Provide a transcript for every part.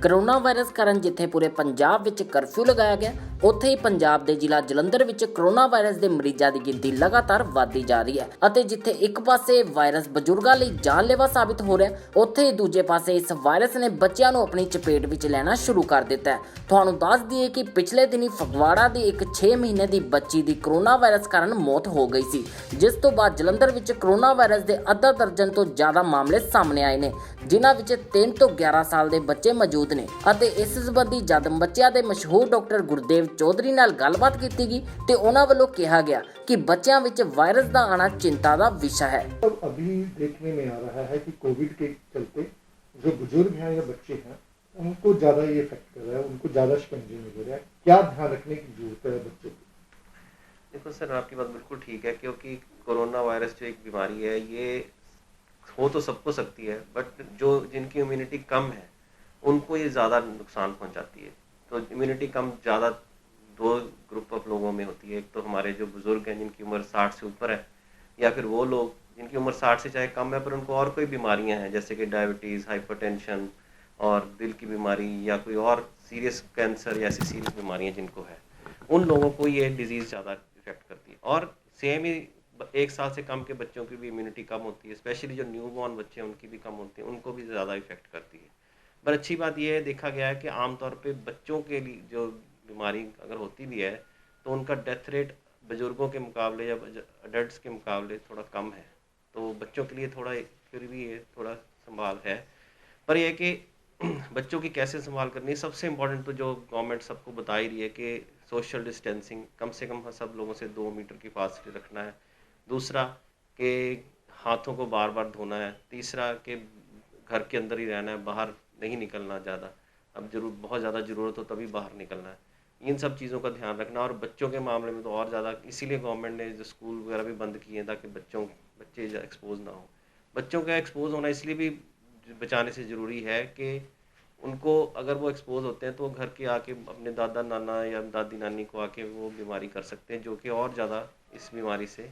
Corona virus ਕਾਰਨ ਜਿੱਥੇ ਪੂਰੇ ਪੰਜਾਬ ਵਿੱਚ ਕਰਫਿਊ ਲਗਾਇਆ ਗਿਆ, ਉੱਥੇ ਹੀ ਪੰਜਾਬ ਦੇ ਜ਼ਿਲ੍ਹਾ ਜਲੰਧਰ ਵਿੱਚ ਕਰੋਨਾ ਵਾਇਰਸ ਦੇ ਮਰੀਜ਼ਾਂ ਦੀ ਗਿਣਤੀ ਲਗਾਤਾਰ ਵਧਦੀ ਜਾ ਰਹੀ ਹੈ ਅਤੇ ਜਿੱਥੇ ਇੱਕ ਪਾਸੇ ਵਾਇਰਸ ਬਜ਼ੁਰਗਾਂ ਲਈ ਜਾਨਲੇਵਾ ਸਾਬਿਤ ਹੋ ਰਿਹਾ, ਉੱਥੇ ਹੀ ਦੂਜੇ ਪਾਸੇ ਇਸ ਵਾਇਰਸ ਨੇ ਬੱਚਿਆਂ ਨੂੰ ਆਪਣੀ ਚਪੇਟ ਵਿੱਚ ਲੈਣਾ ਸ਼ੁਰੂ ਕਰ ਦਿੱਤਾ ਹੈ। ਤੁਹਾਨੂੰ ਦੱਸ ਦਈਏ ਕਿ ਪਿਛਲੇ ਦਿਨੀ ਫਗਵਾੜਾ ਦੀ ਇੱਕ 6 ਮਹੀਨੇ ਦੀ ਬੱਚੀ ਦੀ ਕਰੋਨਾ ਵਾਇਰਸ ਕਾਰਨ ਮੌਤ ਹੋ ਗਈ ਸੀ, ਜਿਸ ਤੋਂ ਬਾਅਦ ਜਲੰਧਰ ਵਿੱਚ ਕਰੋਨਾ ਵਾਇਰਸ ਦੇ ਅੱਧਾ ਦਰਜਨ ਤੋਂ ਜ਼ਿਆਦਾ ਮਾਮਲੇ ਸਾਹਮਣੇ ਆਏ ਨੇ, ਜਿਨ੍ਹਾਂ ਵਿੱਚ 3 ਤੋਂ 11 ਸਾਲ ਦੇ ਬੱਚੇ ਮੌਜੂਦ ਨੇ। ਅਤੇ ਇਸ ਸੰਬੰਧੀ ਜਦ ਬੱਚਿਆਂ ਦੇ ਮਸ਼ਹੂਰ ਡਾਕਟਰ ਗੁਰਦੇਵ ਚੌਧਰੀ ਨਾਲ ਗੱਲਬਾਤ ਕੀਤੀ ਗਈ ਤੇ ਉਹਨਾਂ ਵੱਲੋਂ ਕਿਹਾ ਗਿਆ ਕਿ ਬੱਚਿਆਂ ਵਿੱਚ ਵਾयरस ਦਾ आना चिंता का विषय है। अभी देखने में आ रहा है कि कोविड के चलते जो बुजुर्ग हैं या बच्चे हैं उनको ज़्यादा ये इफेक्ट कर रहा है, उनको ज़्यादा शिकंजे में हो रहा है। क्या ध्यान रखने की जरूरत है बच्चों को? देखो सर, आपकी बात बिल्कुल ठीक है, क्योंकि कोरोना वायरस जो एक बीमारी है ये हो तो सबको सकती है, बट जो जिनकी इम्यूनिटी कम है उनको ये ज़्यादा नुकसान पहुंचाती है। तो इम्यूनिटी कम ज़्यादा दो ग्रुप ऑफ लोगों में होती है। एक तो हमारे जो बुज़ुर्ग हैं जिनकी उम्र 60 से ऊपर है, या फिर वो लोग जिनकी उम्र 60 से चाहे कम है पर उनको और कोई बीमारियां हैं, जैसे कि डायबिटीज़, हाइपरटेंशन और दिल की बीमारी या कोई और सीरियस कैंसर या ऐसी सीरियस बीमारियां जिनको है, उन लोगों को ये डिज़ीज़ ज़्यादा इफेक्ट करती है। और सेम ही 1 साल से कम के बच्चों की भी इम्यूनिटी कम होती है, स्पेशली जो न्यू बॉर्न बच्चे हैं उनकी भी कम होती है, उनको भी ज़्यादा इफेक्ट करती है। पर अच्छी बात यह है, देखा गया है कि आमतौर पे बच्चों के लिए जो बीमारी अगर होती भी है तो उनका डेथ रेट बुजुर्गों के मुकाबले या अडल्ट्स के मुकाबले थोड़ा कम है। तो बच्चों के लिए थोड़ा फिर भी ये थोड़ा संभाल है। पर यह कि बच्चों की कैसे संभाल करनी है, सबसे इम्पोर्टेंट तो जो गवर्नमेंट सबको बता ही रही है कि सोशल डिस्टेंसिंग कम से कम सब लोगों से 2 मीटर की फासले रखना है। दूसरा कि हाथों को बार बार धोना है। तीसरा कि घर के अंदर ही रहना है, बाहर नहीं निकलना ज़्यादा। अब बहुत ज़्यादा ज़रूरत हो तभी बाहर निकलना है। इन सब चीज़ों का ध्यान रखना। और बच्चों के मामले में तो और ज़्यादा, इसीलिए गवर्नमेंट ने जो स्कूल वगैरह भी बंद किए हैं ताकि बच्चे एक्सपोज ना हो। बच्चों का एक्सपोज होना इसलिए भी बचाने से ज़रूरी है कि उनको अगर वो एक्सपोज होते हैं तो वो घर के आके अपने दादा नाना या दादी नानी को आके वो बीमारी कर सकते हैं, जो कि और ज़्यादा इस बीमारी से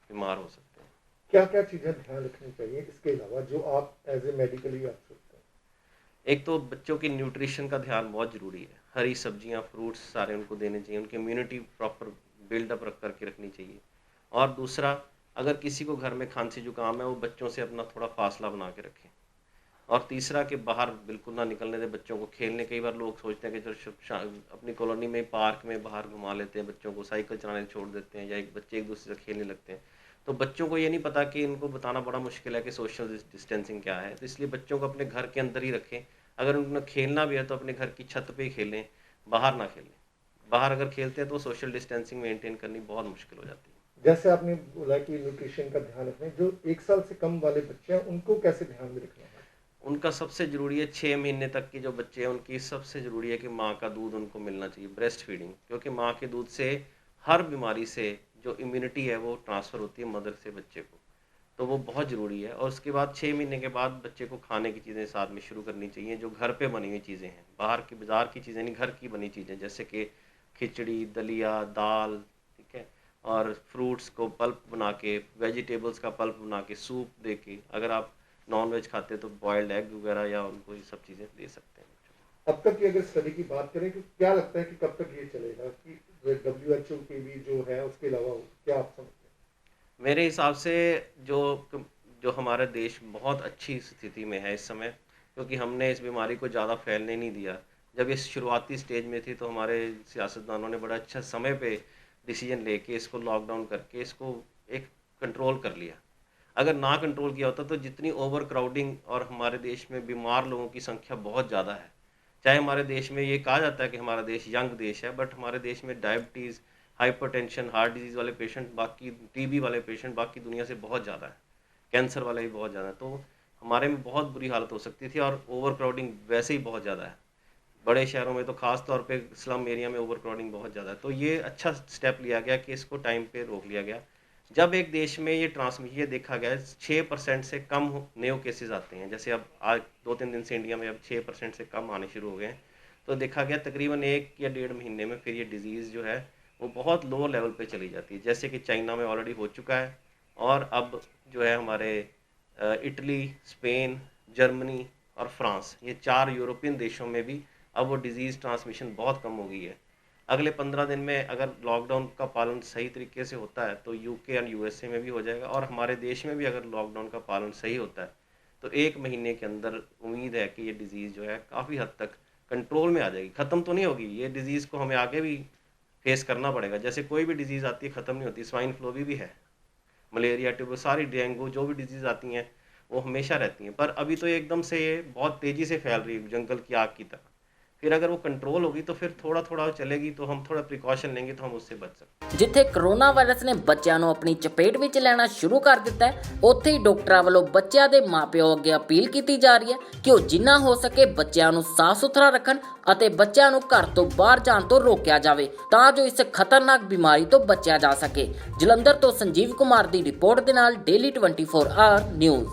बीमार हो सकते हैं। क्या क्या चीज़ें ध्यान रखनी चाहिए इसके अलावा जो आप एज ए मेडिकली आप सोचते हैं? एक तो बच्चों की न्यूट्रिशन का ध्यान बहुत ज़रूरी है। हरी सब्जियां, फ्रूट्स सारे उनको देने चाहिए, उनकी इम्यूनिटी प्रॉपर बिल्डअप रख करके रखनी चाहिए। और दूसरा, अगर किसी को घर में खांसी जुकाम है वो बच्चों से अपना थोड़ा फासला बना के रखें। और तीसरा कि बाहर बिल्कुल ना निकलने दें बच्चों को खेलने। कई बार लोग सोचते हैं कि जो अपनी कॉलोनी में पार्क में बाहर घुमा लेते हैं बच्चों को, साइकिल चलाने छोड़ देते हैं, या बच्चे एक दूसरे से खेलने लगते हैं। तो बच्चों को ये नहीं पता कि इनको बताना बड़ा मुश्किल है कि सोशल डिस्टेंसिंग क्या है। तो इसलिए बच्चों को अपने घर के अंदर ही रखें। अगर उनको खेलना भी है तो अपने घर की छत पे ही खेलें, बाहर ना खेलें। बाहर अगर खेलते हैं तो सोशल डिस्टेंसिंग मेंटेन करनी बहुत मुश्किल हो जाती है। जैसे आपने बोला कि न्यूट्रिशन का ध्यान रखें, जो 1 साल से कम वाले बच्चे हैं उनको कैसे ध्यान में रखना है? उनका सबसे ज़रूरी है 6 महीने तक की जो बच्चे हैं उनकी सबसे ज़रूरी है कि माँ का दूध उनको मिलना चाहिए, ब्रेस्ट फीडिंग। क्योंकि माँ के दूध से हर बीमारी से जो इम्यूनिटी है वो ट्रांसफ़र होती है मदर से बच्चे को, तो वो बहुत ज़रूरी है। और उसके बाद 6 महीने के बाद बच्चे को खाने की चीज़ें साथ में शुरू करनी चाहिए, जो घर पे बनी हुई चीज़ें हैं, बाहर की बाज़ार की चीज़ें नहीं, घर की बनी चीज़ें, जैसे कि खिचड़ी, दलिया, दाल, ठीक है। और फ्रूट्स को पल्प बना के, वेजिटेबल्स का पल्प बना के, सूप दे के, अगर आप नॉन वेज खाते हैं तो बॉयल्ड एग वगैरह या उनको ये सब चीज़ें दे सकते हैं। अब तक की अगर स्टडी की बात करें कि क्या लगता है कि कब तक ये चलेगा, कि WHO के भी जो है उसके अलावा क्या आप समझते हैं? मेरे हिसाब से जो जो हमारा देश बहुत अच्छी स्थिति में है इस समय, क्योंकि हमने इस बीमारी को ज़्यादा फैलने नहीं दिया। जब इस शुरुआती स्टेज में थी तो हमारे सियासतदानों ने बड़ा अच्छा समय पे डिसीजन लेके इसको लॉकडाउन करके इसको एक कंट्रोल कर लिया। अगर ना कंट्रोल किया होता तो जितनी ओवर क्राउडिंग और हमारे देश में बीमार लोगों की संख्या बहुत ज़्यादा है। चाहे हमारे देश में ये कहा जाता है कि हमारा देश यंग देश है, बट हमारे देश में डायबिटीज़, हाइपरटेंशन, हार्ट डिजीज़ वाले पेशेंट, बाकी टीबी वाले पेशेंट बाकी दुनिया से बहुत ज़्यादा है, कैंसर वाले भी बहुत ज़्यादा है। तो हमारे में बहुत बुरी हालत हो सकती थी। और ओवर क्राउडिंग वैसे ही बहुत ज़्यादा है, बड़े शहरों में तो ख़ास तौर पे स्लम एरिया में ओवर क्राउडिंग बहुत ज़्यादा है। तो ये अच्छा स्टेप लिया गया कि इसको टाइम पे रोक लिया गया। जब एक देश में ये ये देखा गया 6% से कम न्यू केसेस आते हैं, जैसे अब आज 2-3 दिन से इंडिया में अब 6% से कम आने शुरू हो गए हैं, तो देखा गया तकरीबन 1 या 1.5 महीने में फिर ये डिज़ीज़ जो है वो बहुत लो लेवल पे चली जाती है, जैसे कि चाइना में ऑलरेडी हो चुका है। और अब जो है हमारे इटली, स्पेन, जर्मनी और फ्रांस, ये 4 यूरोपियन देशों में भी अब वो डिजीज़ ट्रांसमिशन बहुत कम हो गई है। अगले 15 दिन में अगर लॉकडाउन का पालन सही तरीके से होता है तो यूके एंड यूएसए में भी हो जाएगा, और हमारे देश में भी अगर लॉकडाउन का पालन सही होता है तो 1 महीने के अंदर उम्मीद है कि ये डिज़ीज़ जो है काफ़ी हद तक कंट्रोल में आ जाएगी। ख़त्म तो नहीं होगी, ये डिज़ीज़ को हमें आगे भी फेस करना पड़ेगा। जैसे कोई भी डिज़ीज़ आती है ख़त्म नहीं होती, स्वाइन फ्लू भी है, मलेरिया, ट्यूबर, सारी डेंगू, जो भी डिजीज़ आती हैं वो हमेशा रहती हैं, पर अभी तो एकदम से ये बहुत तेज़ी से फैल रही है जंगल की आग की तरह। फिर अगर वो कंट्रोल होगी तो फिर थोड़ा थोड़ा चलेगी, तो हम थोड़ा प्रिकॉशन लेंगे तो हम उससे बच सकते। ਜਿੱਥੇ ਕਰੋਨਾ ਵਾਇਰਸ ਨੇ ਬੱਚਿਆਂ ਨੂੰ ਆਪਣੀ ਚਪੇਟ ਵਿੱਚ ਲੈਣਾ ਸ਼ੁਰੂ ਕਰ ਦਿੱਤਾ ਹੈ, ਉੱਥੇ ਹੀ ਡਾਕਟਰਾਂ ਵੱਲੋਂ ਬੱਚਿਆਂ ਦੇ ਮਾਪਿਆਂ ਅੱਗੇ ਅਪੀਲ ਕੀਤੀ ਜਾ ਰਹੀ ਹੈ ਕਿ ਉਹ ਜਿੰਨਾ ਹੋ ਸਕੇ ਬੱਚਿਆਂ ਨੂੰ ਸਾਫ਼ ਸੁਥਰਾ ਰੱਖਣ ਅਤੇ ਬੱਚਿਆਂ ਨੂੰ ਘਰ ਤੋਂ ਬਾਹਰ ਜਾਣ ਤੋਂ ਰੋਕਿਆ ਜਾਵੇ ਤਾਂ ਜੋ ਇਸ ਖਤਰਨਾਕ ਬਿਮਾਰੀ ਤੋਂ ਬਚਿਆ ਜਾ ਸਕੇ। ਜਲੰਧਰ ਤੋਂ ਸੰਜੀਵ ਕੁਮਾਰ ਦੀ ਰਿਪੋਰਟ ਦੇ ਨਾਲ ਡੇਲੀ 24 ਆਰ ਨਿਊਜ਼।